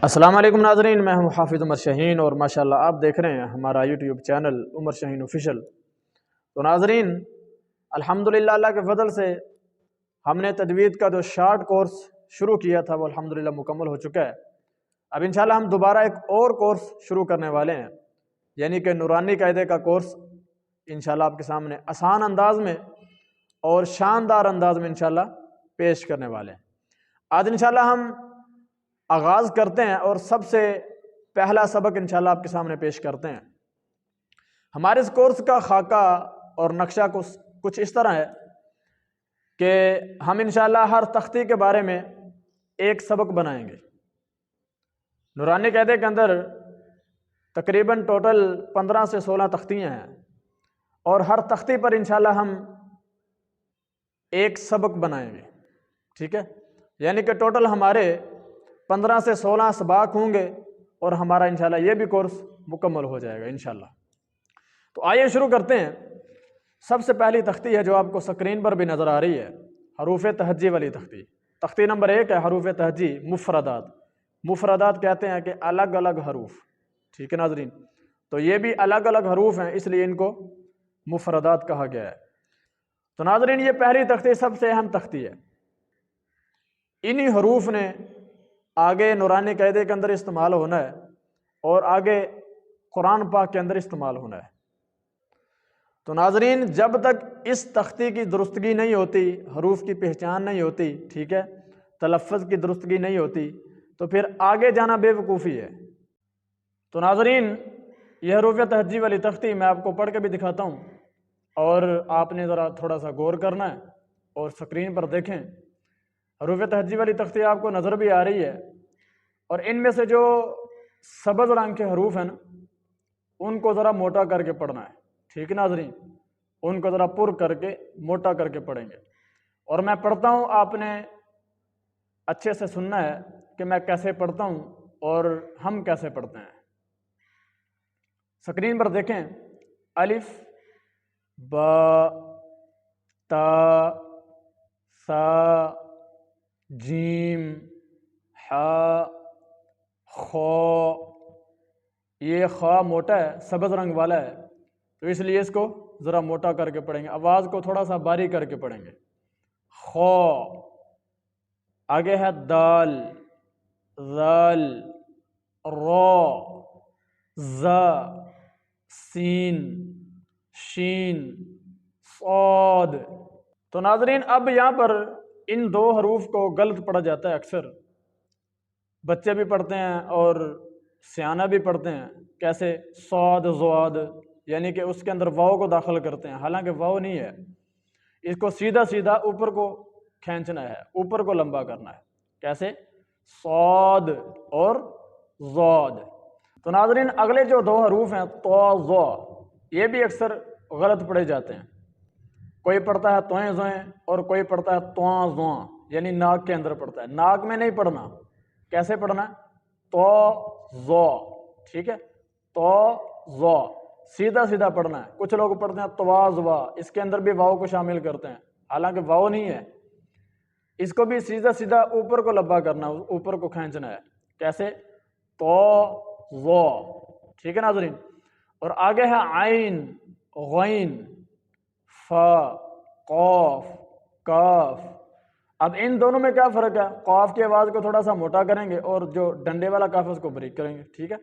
السلام علیکم ناظرین، میں ہوں حافظ عمر شاہین اور ماشاءاللہ آپ دیکھ رہے ہیں ہمارا یوٹیوب چینل عمر شاہین آفیشیل۔ تو ناظرین، الحمدللہ اللہ کے فضل سے ہم نے تجوید کا جو شارٹ کورس شروع کیا تھا وہ الحمدللہ مکمل ہو چکا ہے۔ اب انشاءاللہ ہم دوبارہ ایک اور کورس شروع کرنے والے ہیں، یعنی کہ نورانی قاعدے کا کورس انشاءاللہ آپ کے سامنے آسان انداز میں اور شاندار انداز میں انشاءاللہ پیش کرنے والے ہیں۔ آج انشاءاللہ ہم آغاز کرتے ہیں اور سب سے پہلا سبق انشاءاللہ آپ کے سامنے پیش کرتے ہیں۔ ہمارے اس کورس کا خاکہ اور نقشہ کچھ اس طرح ہے کہ ہم انشاءاللہ ہر تختی کے بارے میں ایک سبق بنائیں گے۔ نورانی قاعدے کے اندر تقریباً ٹوٹل 15 سے 16 تختیاں ہیں اور ہر تختی پر انشاءاللہ ہم ایک سبق بنائیں گے، ٹھیک ہے؟ یعنی کہ ٹوٹل ہمارے 15 سے 16 اسباق ہوں گے اور ہمارا انشاءاللہ یہ بھی کورس مکمل ہو جائے گا انشاءاللہ۔ تو آئیے شروع کرتے ہیں۔ سب سے پہلی تختی ہے جو آپ کو سکرین پر بھی نظر آ رہی ہے، حروف تہجی والی تختی۔ تختی نمبر 1 ہے حروف تہجی، مفردات۔ مفردات کہتے ہیں کہ الگ الگ حروف، ٹھیک ہے ناظرین؟ تو یہ بھی الگ الگ حروف ہیں، اس لیے ان کو مفردات کہا گیا ہے۔ تو ناظرین، یہ پہلی تختی سب سے اہم تختی ہے۔ انہی حروف نے آگے نورانی قاعدے کے اندر استعمال ہونا ہے اور آگے قرآن پاک کے اندر استعمال ہونا ہے۔ تو ناظرین، جب تک اس تختی کی درستگی نہیں ہوتی، حروف کی پہچان نہیں ہوتی، ٹھیک ہے، تلفظ کی درستگی نہیں ہوتی، تو پھر آگے جانا بے وقوفی ہے۔ تو ناظرین، یہ حروف تہجی والی تختی میں آپ کو پڑھ کے بھی دکھاتا ہوں اور آپ نے ذرا تھوڑا سا غور کرنا ہے اور سکرین پر دیکھیں۔ حروف تہجی والی تختی آپ کو نظر بھی آ رہی ہے، اور ان میں سے جو سبز رنگ کے حروف ہیں نا، ان کو ذرا موٹا کر کے پڑھنا ہے، ٹھیک ہے ناظرین؟ ان کو ذرا پر کر کے موٹا کر کے پڑھیں گے، اور میں پڑھتا ہوں، آپ نے اچھے سے سننا ہے کہ میں کیسے پڑھتا ہوں اور ہم کیسے پڑھتے ہیں۔ سکرین پر دیکھیں، الف با تا سا جیم حا خو۔ یہ خا موٹا ہے، سبز رنگ والا ہے، تو اس لیے اس کو ذرا موٹا کر کے پڑھیں گے، آواز کو تھوڑا سا باریک کر کے پڑھیں گے۔ خو، آگے ہے دال، ذال، را، زا، سین، شین، صاد۔ تو ناظرین، اب یہاں پر ان دو حروف کو غلط پڑھا جاتا ہے، اکثر بچے بھی پڑھتے ہیں اور سیانہ بھی پڑھتے ہیں۔ کیسے؟ صاد زواد، یعنی کہ اس کے اندر واو کو داخل کرتے ہیں، حالانکہ واو نہیں ہے، اس کو سیدھا سیدھا اوپر کو کھینچنا ہے، اوپر کو لمبا کرنا ہے۔ کیسے؟ صاد اور زاد۔ تو ناظرین، اگلے جو دو حروف ہیں تو زو، یہ بھی اکثر غلط پڑھے جاتے ہیں۔ کوئی پڑھتا ہے توئیں زوئیں اور کوئی پڑھتا ہے تواں زواں، یعنی ناک کے اندر پڑھتا ہے۔ ناک میں نہیں پڑھنا، کیسے پڑھنا ہے؟ تو زو، ٹھیک ہے، تو زو، سیدھا سیدھا پڑھنا ہے۔ کچھ لوگ پڑھتے ہیں تواز وا، اس کے اندر بھی واو کو شامل کرتے ہیں، حالانکہ واو نہیں ہے، اس کو بھی سیدھا سیدھا اوپر کو لمبا کرنا ہے، اوپر کو کھینچنا ہے۔ کیسے؟ تو زو، ٹھیک ہے ناظرین؟ اور آگے ہے عین، غین، فا، قاف، کاف۔ اب ان دونوں میں کیا فرق ہے؟ قاف کی آواز کو تھوڑا سا موٹا کریں گے اور جو ڈنڈے والا کاف ہے اس کو بریک کریں گے، ٹھیک ہے؟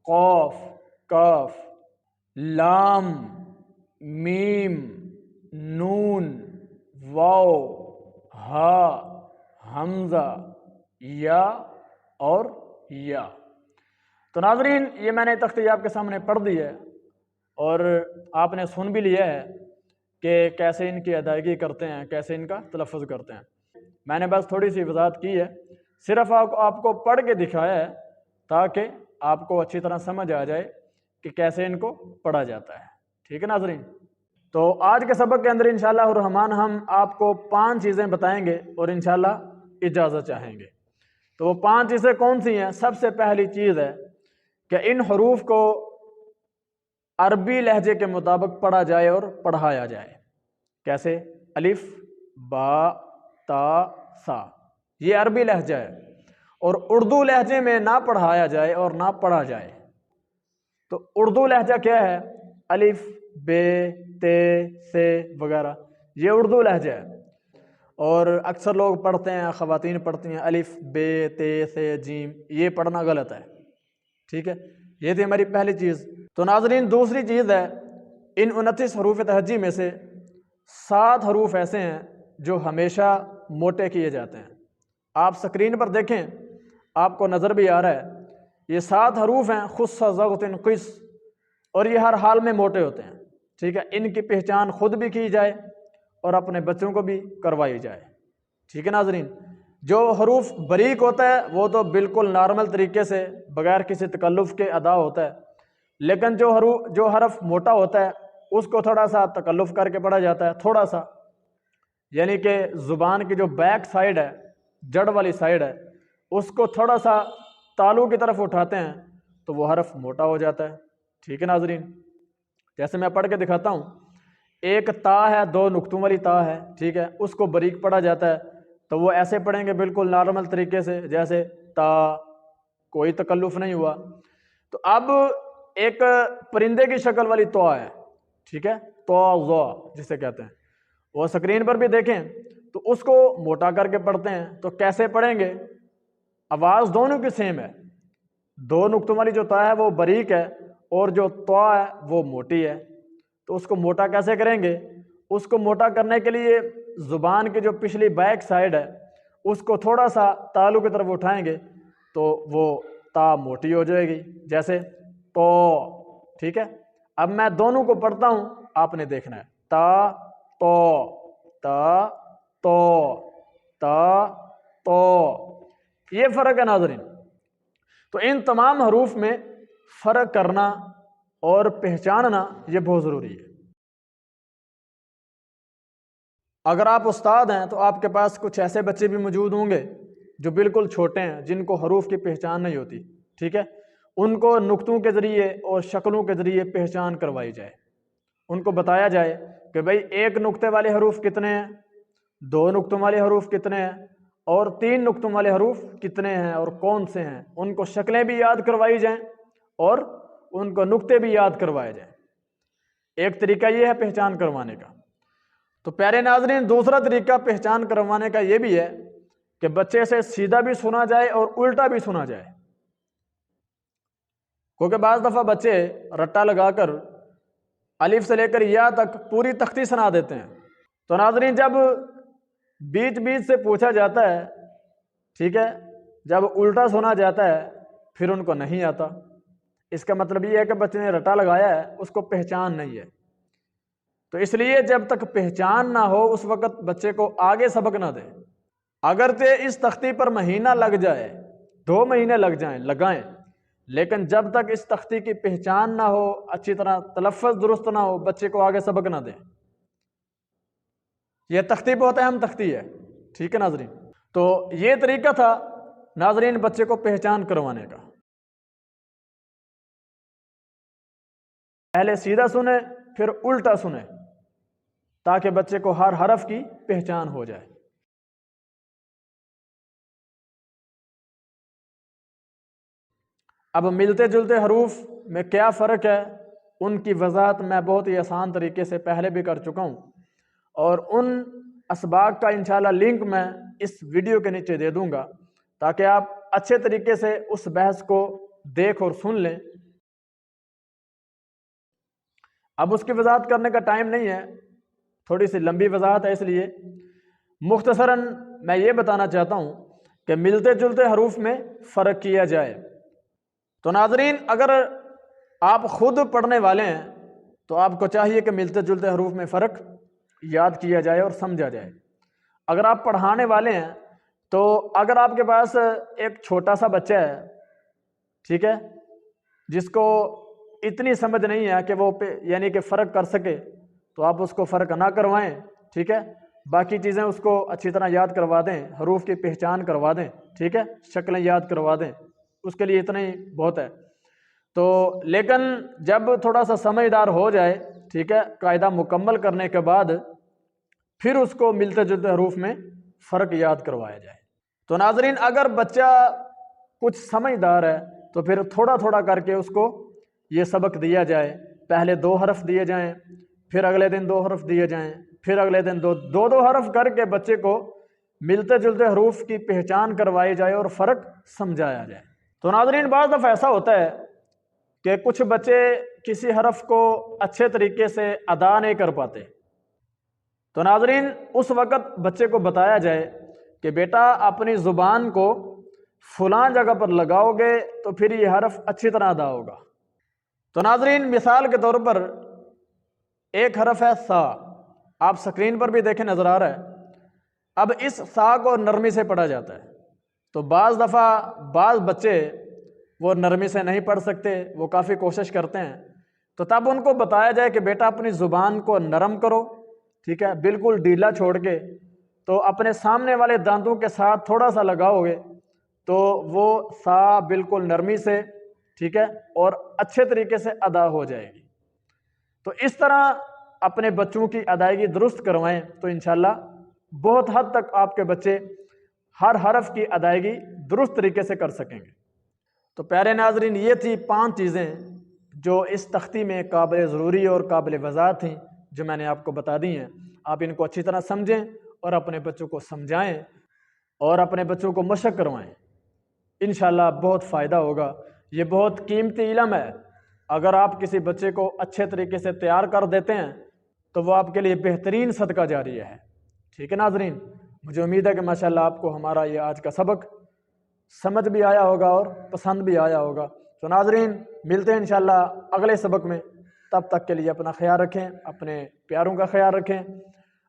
قاف، کاف، لام، میم، نون، واو، ہا، حمزہ، یا اور یا۔ تو ناظرین، یہ میں نے تختی آپ کے سامنے پڑھ دی ہے اور آپ نے سن بھی لیا ہے کہ کیسے ان کی ادائیگی کرتے ہیں، کیسے ان کا تلفظ کرتے ہیں۔ میں نے بس تھوڑی سی وضاحت کی ہے، صرف آپ کو پڑھ کے دکھایا ہے تاکہ آپ کو اچھی طرح سمجھ آ جائے کہ کیسے ان کو پڑھا جاتا ہے، ٹھیک ہے ناظرین؟ تو آج کے سبق کے اندر انشاءاللہ الرحمن ہم آپ کو 5 چیزیں بتائیں گے اور انشاءاللہ اجازت چاہیں گے۔ تو وہ 5 چیزیں کون سی ہیں؟ سب سے پہلی چیز ہے کہ ان حروف کو عربی لہجے کے مطابق پڑھا جائے اور پڑھایا جائے۔ کیسے؟ الف با تا سا، یہ عربی لہجہ ہے، اور اردو لہجے میں نہ پڑھایا جائے اور نہ پڑھا جائے، تو اردو لہجہ کیا ہے؟ الف، بے، تے، سے وغیرہ، یہ اردو لہجہ ہے۔ اور اکثر لوگ پڑھتے ہیں، خواتین پڑھتی ہیں الف، بے، تے، سے، جیم، یہ پڑھنا غلط ہے، ٹھیک ہے؟ یہ تھی ہماری پہلی چیز۔ تو ناظرین دوسری چیز ہے، ان 29 حروف تہجی میں سے 7 حروف ایسے ہیں جو ہمیشہ موٹے کیے جاتے ہیں۔ آپ سکرین پر دیکھیں، آپ کو نظر بھی آ رہا ہے، یہ 7 حروف ہیں، خص، ضغط، قص، اور یہ ہر حال میں موٹے ہوتے ہیں، ٹھیک ہے؟ ان کی پہچان خود بھی کی جائے اور اپنے بچوں کو بھی کروائی جائے، ٹھیک ہے ناظرین؟ جو حروف باریک ہوتا ہے وہ تو بالکل نارمل طریقے سے بغیر کسی تکلف کے ادا ہوتا ہے، لیکن جو حرف موٹا ہوتا ہے اس کو تھوڑا سا تکلف کر کے پڑھا جاتا ہے، تھوڑا سا، یعنی کہ زبان کی جو بیک سائڈ ہے، جڑ والی سائڈ ہے، اس کو تھوڑا سا تالو کی طرف اٹھاتے ہیں تو وہ حرف موٹا ہو جاتا ہے، ٹھیک ہے ناظرین؟ جیسے میں پڑھ کے دکھاتا ہوں، ایک تا ہے، 2 نقطوں والی تا ہے، ٹھیک ہے؟ اس کو باریک پڑھا جاتا ہے تو وہ ایسے پڑھیں گے بالکل نارمل طریقے سے، جیسے تا، کوئی تکلف نہیں ہوا۔ تو اب ایک پرندے کی شکل والی تو ہے، ٹھیک ہے؟ تو جسے کہتے ہیں، وہ سکرین پر بھی دیکھیں تو اس کو موٹا کر کے پڑھتے ہیں، تو کیسے پڑھیں گے؟ آواز دونوں کی سیم ہے، 2 نقطوں والی جو تا ہے وہ باریک ہے اور جو تو ہے وہ موٹی ہے، تو اس کو موٹا کیسے کریں گے؟ اس کو موٹا کرنے کے لیے زبان کی جو پچھلی بیک سائڈ ہے اس کو تھوڑا سا تالو کی طرف اٹھائیں گے تو وہ تا موٹی ہو جائے گی، جیسے تو، ٹھیک ہے؟ اب میں دونوں کو پڑھتا ہوں، آپ نے دیکھنا ہے، تا تو، تا تو، تا تو، یہ فرق ہے ناظرین۔ تو ان تمام حروف میں فرق کرنا اور پہچاننا یہ بہت ضروری ہے۔ اگر آپ استاد ہیں تو آپ کے پاس کچھ ایسے بچے بھی موجود ہوں گے جو بالکل چھوٹے ہیں، جن کو حروف کی پہچان نہیں ہوتی، ٹھیک ہے؟ ان کو نقطوں کے ذریعے اور شکلوں کے ذریعے پہچان کروائی جائے، ان کو بتایا جائے کہ بھئی 1 نقطے والے حروف کتنے ہیں، 2 نقطوں والے حروف کتنے ہیں، اور 3 نقطوں والے حروف کتنے ہیں اور کون سے ہیں، ان کو شکلیں بھی یاد کروائی جائیں اور ان کو نقطے بھی یاد کروائے جائیں۔ ایک طریقہ یہ ہے پہچان کروانے کا۔ تو پیارے ناظرین دوسرا طریقہ پہچان کروانے کا یہ بھی ہے کہ بچے سے سیدھا بھی سنا جائے اور الٹا بھی سنا جائے، کیونکہ بعض دفعہ بچے رٹا لگا کر الف سے لے کر یا تک پوری تختی سنا دیتے ہیں، تو ناظرین جب بیچ بیچ سے پوچھا جاتا ہے، ٹھیک ہے، جب الٹا سنا جاتا ہے پھر ان کو نہیں آتا، اس کا مطلب یہ ہے کہ بچے نے رٹا لگایا ہے، اس کو پہچان نہیں ہے۔ تو اس لیے جب تک پہچان نہ ہو اس وقت بچے کو آگے سبق نہ دیں، اگرچہ اس تختی پر مہینہ لگ جائے، 2 مہینے لگ جائیں، لگائیں، لیکن جب تک اس تختی کی پہچان نہ ہو، اچھی طرح تلفظ درست نہ ہو، بچے کو آگے سبق نہ دیں۔ یہ تختی بہت اہم تختی ہے، ٹھیک ہے ناظرین؟ تو یہ طریقہ تھا ناظرین بچے کو پہچان کروانے کا، پہلے سیدھا سنیں پھر الٹا سنیں تاکہ بچے کو ہر حرف کی پہچان ہو جائے۔ اب ملتے جلتے حروف میں کیا فرق ہے، ان کی وضاحت میں بہت ہی آسان طریقے سے پہلے بھی کر چکا ہوں، اور ان اسباق کا انشاءاللہ لنک میں اس ویڈیو کے نیچے دے دوں گا تاکہ آپ اچھے طریقے سے اس بحث کو دیکھ اور سن لیں۔ اب اس کی وضاحت کرنے کا ٹائم نہیں ہے، تھوڑی سی لمبی وضاحت ہے، اس لیے مختصراً میں یہ بتانا چاہتا ہوں کہ ملتے جلتے حروف میں فرق کیا جائے۔ تو ناظرین اگر آپ خود پڑھنے والے ہیں تو آپ کو چاہیے کہ ملتے جلتے حروف میں فرق یاد کیا جائے اور سمجھا جائے۔ اگر آپ پڑھانے والے ہیں تو اگر آپ کے پاس ایک چھوٹا سا بچہ ہے، ٹھیک ہے، جس کو اتنی سمجھ نہیں ہے کہ وہ یعنی کہ فرق کر سکے، تو آپ اس کو فرق نہ کروائیں، ٹھیک ہے، باقی چیزیں اس کو اچھی طرح یاد کروا دیں، حروف کی پہچان کروا دیں، ٹھیک ہے، شکلیں یاد کروا دیں، اس کے لیے اتنا ہی بہت ہے۔ تو لیکن جب تھوڑا سا سمجھدار ہو جائے، ٹھیک ہے، قاعدہ مکمل کرنے کے بعد پھر اس کو ملتے جلتے حروف میں فرق یاد کروایا جائے۔ تو ناظرین اگر بچہ کچھ سمجھدار ہے تو پھر تھوڑا تھوڑا کر کے اس کو یہ سبق دیا جائے، پہلے 2 حرف دیے جائیں، پھر اگلے دن 2 حرف دیے جائیں، پھر اگلے دن 2 حرف کر کے بچے کو ملتے جلتے حروف کی پہچان کروائی جائے اور فرق سمجھایا جائے۔ تو ناظرین بعض دفعہ ایسا ہوتا ہے کہ کچھ بچے کسی حرف کو اچھے طریقے سے ادا نہیں کر پاتے، تو ناظرین اس وقت بچے کو بتایا جائے کہ بیٹا اپنی زبان کو فلاں جگہ پر لگاؤ گے تو پھر یہ حرف اچھی طرح ادا ہوگا۔ تو ناظرین مثال کے طور پر ایک حرف ہے سا، آپ سکرین پر بھی دیکھیں نظر آ رہا ہے۔ اب اس سا کو نرمی سے پڑھا جاتا ہے، تو بعض دفعہ بعض بچے وہ نرمی سے نہیں پڑھ سکتے، وہ کافی کوشش کرتے ہیں، تو تب ان کو بتایا جائے کہ بیٹا اپنی زبان کو نرم کرو، ٹھیک ہے، بالکل ڈھیلا چھوڑ کے، تو اپنے سامنے والے دانتوں کے ساتھ تھوڑا سا لگاؤ گے تو وہ سا بالکل نرمی سے، ٹھیک ہے، اور اچھے طریقے سے ادا ہو جائے گی۔ تو اس طرح اپنے بچوں کی ادائیگی درست کروائیں تو انشاءاللہ بہت حد تک آپ کے بچے ہر حرف کی ادائیگی درست طریقے سے کر سکیں گے۔ تو پیارے ناظرین یہ تھی 5 چیزیں جو اس تختی میں قابل ضروری اور قابل وضاحت تھیں، جو میں نے آپ کو بتا دی ہیں۔ آپ ان کو اچھی طرح سمجھیں اور اپنے بچوں کو سمجھائیں اور اپنے بچوں کو مشق کروائیں، انشاءاللہ بہت فائدہ ہوگا۔ یہ بہت قیمتی علم ہے، اگر آپ کسی بچے کو اچھے طریقے سے تیار کر دیتے ہیں تو وہ آپ کے لیے بہترین صدقہ جاریہ ہے۔ ٹھیک ہے ناظرین، مجھے امید ہے کہ ماشاءاللہ آپ کو ہمارا یہ آج کا سبق سمجھ بھی آیا ہوگا اور پسند بھی آیا ہوگا۔ تو ناظرین ملتے ہیں انشاءاللہ اگلے سبق میں، تب تک کے لیے اپنا خیال رکھیں، اپنے پیاروں کا خیال رکھیں،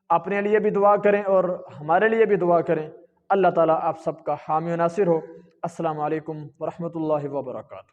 اپنے لیے بھی دعا کریں اور ہمارے لیے بھی دعا کریں۔ اللہ تعالیٰ آپ سب کا حامی و ناصر ہو۔ السلام علیکم ورحمۃ اللہ وبرکاتہ۔